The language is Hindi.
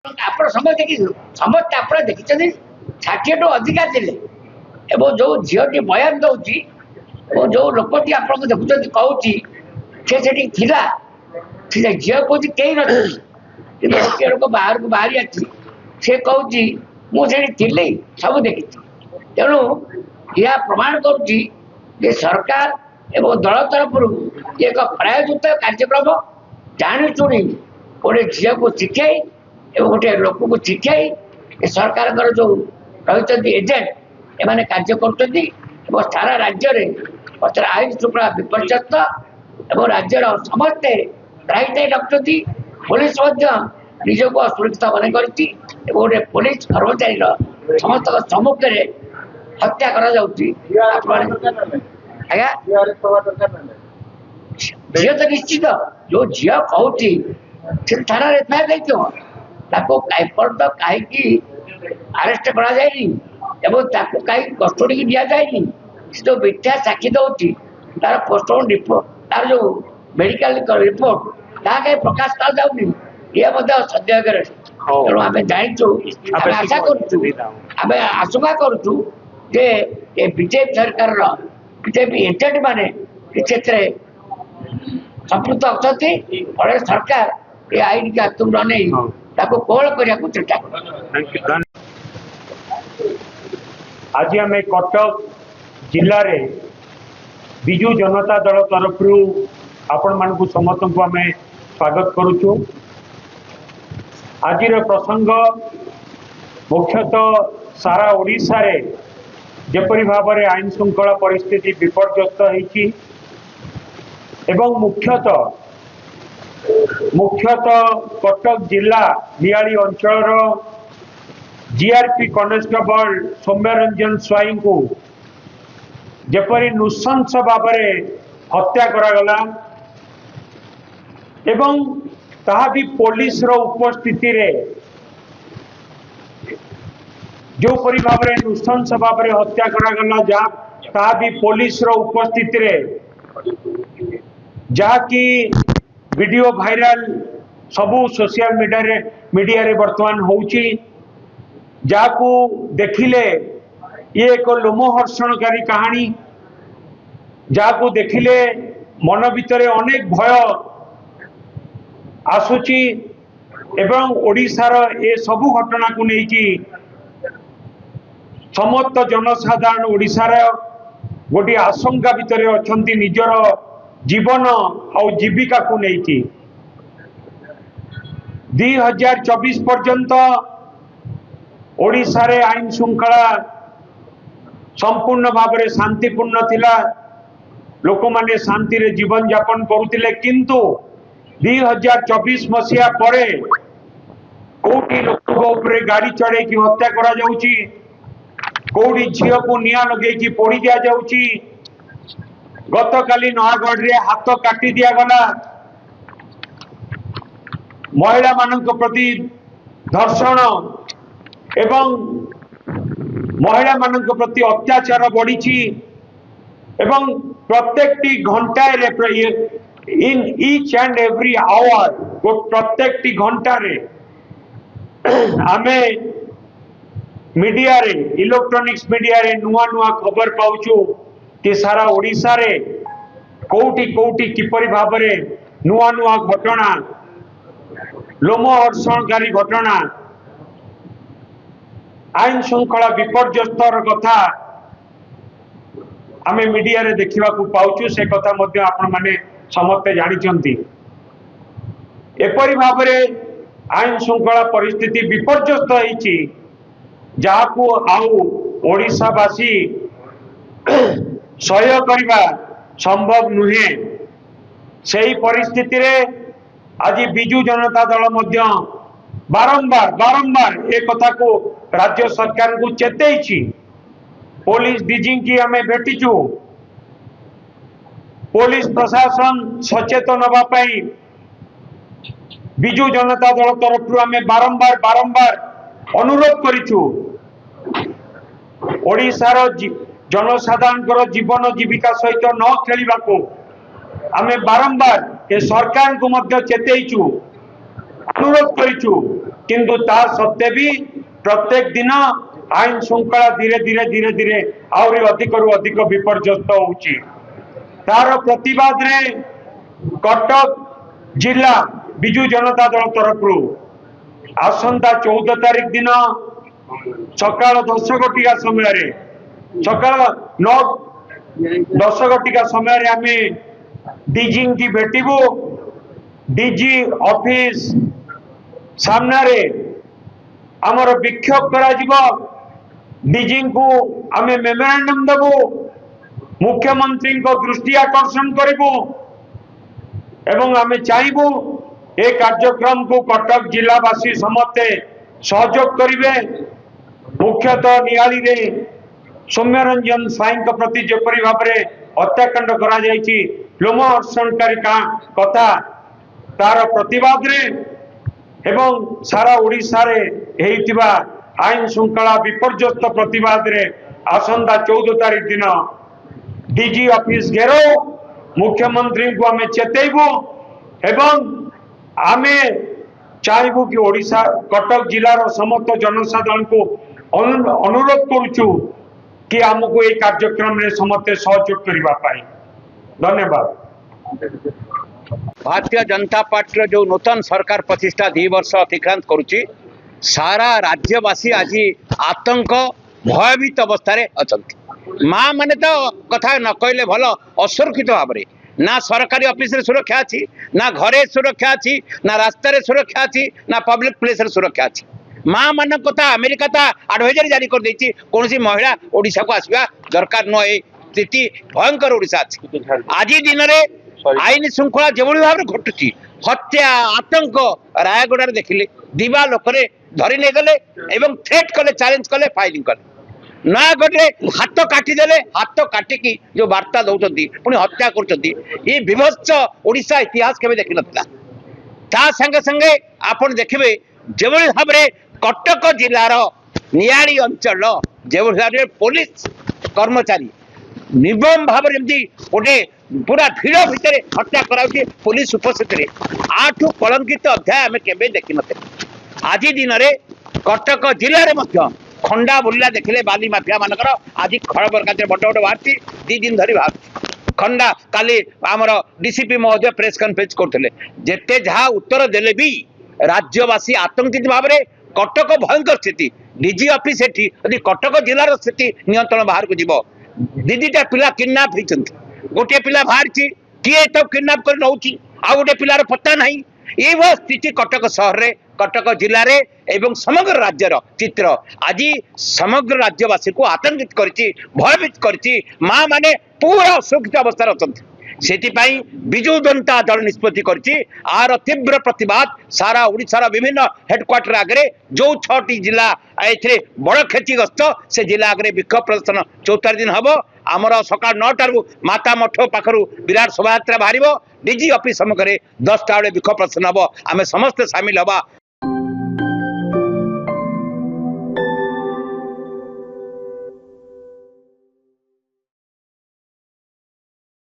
ଆପଣ ସମସ୍ତେ ସମସ୍ତେ ଆପଣ ଦେଖିଛନ୍ତି 60 ଟୁ ଅଧିକା ଥିଲେ ଏବଂ ଯୋଉ ଝିଅଟି ବୟାନ ଦଉଛି ଏବଂ ଯୋଉ ଲୋକଟି ଆପଣଙ୍କୁ ଦେଖୁଛନ୍ତି କହୁଛି ସେ ସେଠି ଥିଲା ସେ ଝିଅ କହୁଛି କେହି ନଥିଲେ କିନ୍ତୁ ଗୋଟିଏ ଲୋକ ବାହାରକୁ ବାହାରି ଅଛି ସେ କହୁଛି ମୁଁ ସେଠି ଥିଲି ସବୁ ଦେଖିଛି। ତେଣୁ ଏହା ପ୍ରମାଣ କରୁଛି ଯେ ସରକାର ଏବଂ ଦଳ ତରଫରୁ ଏକ ପ୍ରାୟୋଜିତ କାର୍ଯ୍ୟକ୍ରମ ଜାଣିଶୁଣି ଗୋଟେ ଝିଅକୁ ଶିଖେଇ ଏବଂ गोटे लोक को शिखाई सरकार जो रही एजेंट एमाने कार्य कर सारा राज्य में बर्तमान आईन श्रृंखला विपर्यस्त और राज्यर समस्ते त्राही रखुच्च पुलिस निजक असुरक्षित मन कर गोटे पुलिस कर्मचारी समस्त सम्मुखें हत्या झील तो निश्चित जो झील कहूँ थाना एफआईआर कहीं आरेस्ट कहीं कस्टडी की दि जाए जो मिथ्या साक्षी दौर तार पोस्टमार्टम रिपोर्ट तार जो मेडिकल रिपोर्ट कहीं प्रकाश कर जाऊनी ये सन्देह तेणु आम जाचु आशा करें आशंका करुचु बीजेपी सरकार बीजेपी एजेंट माने संपृक्त अच्छा फल सरकार ये आईन के हाथ में नहीं कोल करने को चेष्टा कर। आज आम कटक जिले में विजु जनता दल तरफ आपण मान समस्त को आम स्वागत करुचु। आज प्रसंग मुख्यतः सारा ओडिशा रे जेपरी भाव में आईन श्रृंखला परिस्थिति विपर्यस्त होती एवं मुख्यतः कटक जिला नियाली अंचल जीआरपी कनेस्टेबल सौम्य रंजन स्वाई को जेपरी नृशंस भाव में हत्या करागला एवं ताहा भी पुलिस रो उपस्थिति रे जो परी भाव में नृशंस भाव में हत्या करागला ताहा भी पुलिस रो उपस्थिति रे जहाँकि वीडियो भाइराल सबू सोशल मीडिया रे वर्तमान होउची जाकू देखिले ये एक लोमहर्षणकारी कहानी जाकू देखिले मन भितर अनेक भय आसुची एवं ओडिशार ए सबू घटना को लेकी समस्त जनसाधारण ओडिशार गोटे आशंका भितर अछंती निजर जीवन और जीविका को लेकी 2024 पर्यंत ओडिशा रे आईन श्रृंखला संपूर्ण भाव में शांतिपूर्ण थिला लोक माने शांति रे जीवन यापन करुतिले किंतु 2024 मसीहा परे कोटी लोक ऊपर गाड़ी चढ़े की हत्या करा जाउची कोटी झियो को निया लगे की पोड़ी दिया जाउची गतकाली नयागढ़ रे हाथ काटी दिया गला महिला मानक प्रति धर्षण एवं महिला मानक प्रति अत्याचार बढ़ी एवं प्रत्येक घंटा in each and every hour प्रत्येक घंटा रे आमे मीडिया रे इलेक्ट्रॉनिक्स मीडिया रे नुआ नुआ खबर पाउछु कि सारा ओडिशा रे कोटी कोटी किपरि भाव रे नुआ नुआ घटना लोमहर्षणकारी घटना आईन श्रृंखला विपर्यस्तर कथा आमे मीडिया रे देखिबा को पाउछु से कथा मध्ये आपण माने समस्त जानिचंती एपरि भाव रे आईन श्रृंखला परिस्थिति विपर्यस्त होईची जाहाकू आउ ओडिशावासी सहय करवा संभव नुहे सही परिस्थिति रे आज विजु जनता दल मध्य बारंबार बारंबार एक कथा को राज्य सरकार को चेतई पुलिस डीजी की आमे भेटिचु पुलिस प्रशासन सचेतन होगापाई विजु जनता दल तरफ आमे बारंबार बारंबार अनुरोध करिचु ओडिशार जनसाधारण जीवन जीविका सहित न खेलिबा को आमे बारंबार ए सरकार को मध्य चेतईचु अनुरोध करिचु किंतु ता सत्वे भी प्रत्येक दिन आईन श्रृंखला धीरे धीरे धीरे धीरे आहरी अधिक रु अधिक विपर्यस्त होउची। तार प्रतिवाद रे कटक जिला बिजु जनता दल तरफ आसंता 14 तारीख दिन सकाल 10 घटिका समय सकाल 9-10 घटिका समय आम डीजी की भेटबू। डीजी ऑफिस सामने आमर विक्षोभ करा डीजी को आम मेमोरांडम देबू, मुख्यमंत्री को दृष्टि आकर्षण करूँ एवं आम चाहबू ए कार्यक्रम को कटक जिलावासी समस्ते सहयोग करेंगे। मुख्यतः नियाली रे सौम्य रंजन साई प्रति जेपरी भाव में हत्याकांड करा लोमहर्षणकारी कथा तार प्रतिवाद रे एवं सारा ओडिशा रे हेइतिबा आईन श्रृंखला विपर्यस्त प्रतिवाद रे आसंता 14 तारीख दिन डीजी ऑफिस घेरो मुख्यमंत्री को आम चेतैबू एवं आमे चाहबू कि ओडिशा कटक जिलार समस्त जनसाधारण को अनुरोध करुचु कि आमको ये कार्यक्रम रे समस्ते सहयोग करबा पाई। धन्यवाद। भारतीय जनता पार्टी जो नूतन सरकार प्रतिष्ठा 2 वर्ष अतिक्रांत करुच्ची सारा राज्यवासी आज आतंक भयभीत अवस्था अच्छा। माँ मैंने तो कथा न कहले भल असुरक्षित भाव में ना सरकारी ऑफिस रे सुरक्षा अच्छी ना घरे सुरक्षा अच्छी ना रास्ता रे सुरक्षा अच्छी ना पब्लिक प्लेस रे सुरक्षा अच्छी। माँ मान कथा अमेरिका ता एडवाइजरी जारी कर देछि कौन सी महिला ओडिशा को आसवा दरकार न स्थिति भयंकर ओडिशा अच्छी। आज दिन में आईन श्रृंखला जो भाव में घटुची हत्या आतंक रायगढ़ देखिले दिवा लोक धरी नहीं गले एवं थ्रेट कले चैलेंज कले फायरिंग कले नयागढ़ हाथ काटिदेले हाथ काटिकी जो वार्ता दौरान पुणी हत्या कर विभत्स ओडिशा इतिहास केवे देखी नथिला। ता संगे संगे आपण देखिबे जो भाव में कटक जिलार नियाड़ी अंचल जो भाव में पुलिस कर्मचारी निर्मम भाव में गोटे पूरा भीड़ भितर हत्या कराउछि पुलिस उपस्थित रे आठु कलंकित अध्याय आम केवे देखी नथिला। आज दिन में कटक जिले में खंडा बुल्ला देखिले बाली माफिया मानकर आज खबर कागज बड़ बड़ बाहर 2 दिन धरी बाहर खंडा काली आमर डीसीपी महोदय प्रेस कॉन्फ्रेंस करते जेते जहाँ उत्तर देले भी राज्यवासी आतंकित भाव में कटक भयंकर स्थिति डीजी ऑफिस एठी यदि कटक जिलार स्थिति नियंत्रण बाहर को जीव 2-2टा पिला किडनैप होइछन्ति गोटे पिला बाहर किए तो किडनैप कर नौछि आ गोटे पिलार पत्ता नहीं ये स्थिति कटक सहर रे कटक जिले रे एवं समग्र राज्यर चित्र आज समग्र राज्यवासी को आतंकित करछि भयभीत करछि। माँ माने पूरा असुरक्षित अवस्था अच्छा से विजु जनता दल निष्पत्ति करछि आर तीव्र प्रतिवाद सारा ओडिशार विभिन्न हेडक्वार्टर आगे जो 6टी जिला ए बड़ क्षतिग्रस्त से जिला आगे विक्षोभ प्रदर्शन 14 दिन हम आमर सकाल 9टारू माता मठ पाखु विराट शोभा बाहर डीजी ऑफिस सम्मुखें 10टा बेले विक्षोभ प्रदर्शन हम आम समस्त सामिल हवा।